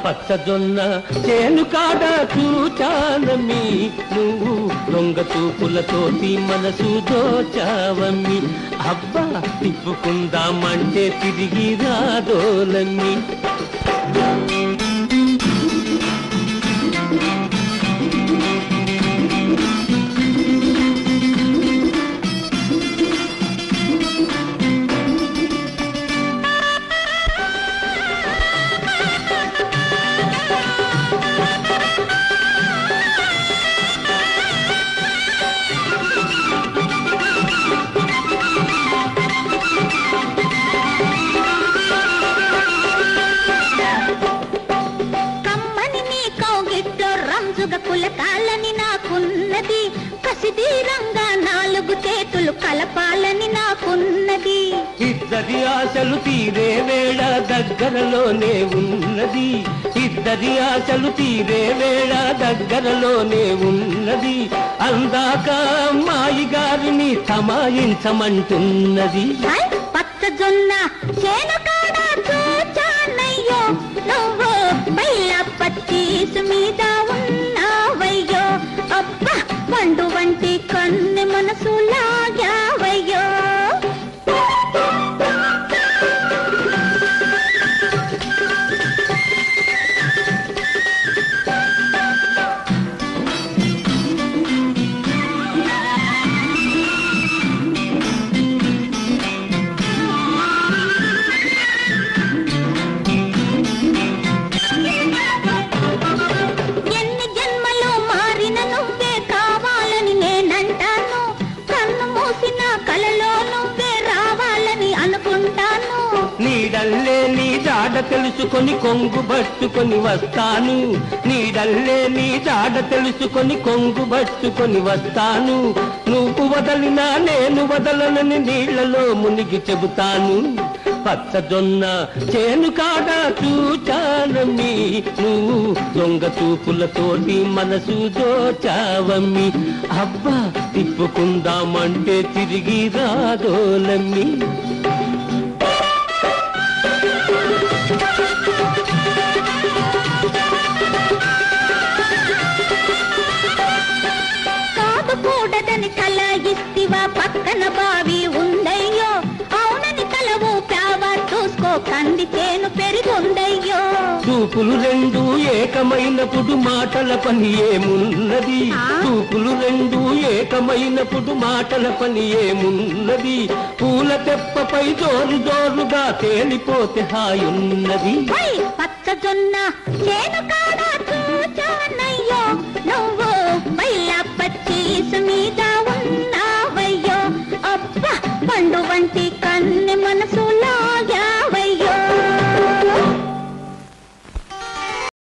పచ్చజొన్న చేను కాడ చూచానమ్మి, నువ్వు దొంగ చూపులతోటి మనసు దోచావమ్మి. అబ్బా తిప్పుకుందామంటే తిరిగి రాదోలమ్మి. కులకాలని నాకున్నది, కసిదీరంగా 4 చేతులు కలపాలని నాకున్నది. ఇద్దరి ఆశలు తీరే వేళ దగ్గరలోనే ఉన్నది, ఇద్దరి ఆశలు తీరే వేళ దగ్గరలోనే ఉన్నది. అందాక అమ్మాయి గారిని తమాయించమంటున్నది. పచ్చజొన్న చేను కాడ చూచానయ్యో, నువ్వు బయల పచ్చీసు మీద ఉన్నావయ్యో. అబ్బా పండు వంటి కన్నె మనసు లాగావయ్యో. నీడల్లే నీ జాడ తెలుసుకొని కొంగు పట్టుకొని వస్తాను, నీడల్లే నీ జాడ తెలుసుకొని కొంగు పట్టుకొని వస్తాను. నువ్వు వదలినా నేను వదలనని నీళ్లలో మునిగి చెబుతాను. పచ్చజొన్న చేను కాడ చూచానమ్మి, నువ్వు దొంగ చూపులతోటి మనసు దోచావమ్మి. అబ్బా తిప్పుకుందామంటే తిరిగి రాదోలమ్మి. కాదుకూడదని తల ఇస్తివా, పక్కన బావి ఉందయ్యో. అవునని తల ఊపావా, చూసుకో కంది చేను పెరిగుందయ్యో. చూపులు రెండు ఏకమైనప్పుడు మాటల పని ఏమున్నది, చూపులు రెండు ఏకమైనప్పుడు మాటల పని ఏమున్నది. పూల తెప్పపై జోరు జోరుగా తేలిపోతే హాయున్నది. పచ్చజొన్న చేను కాడ చూచాన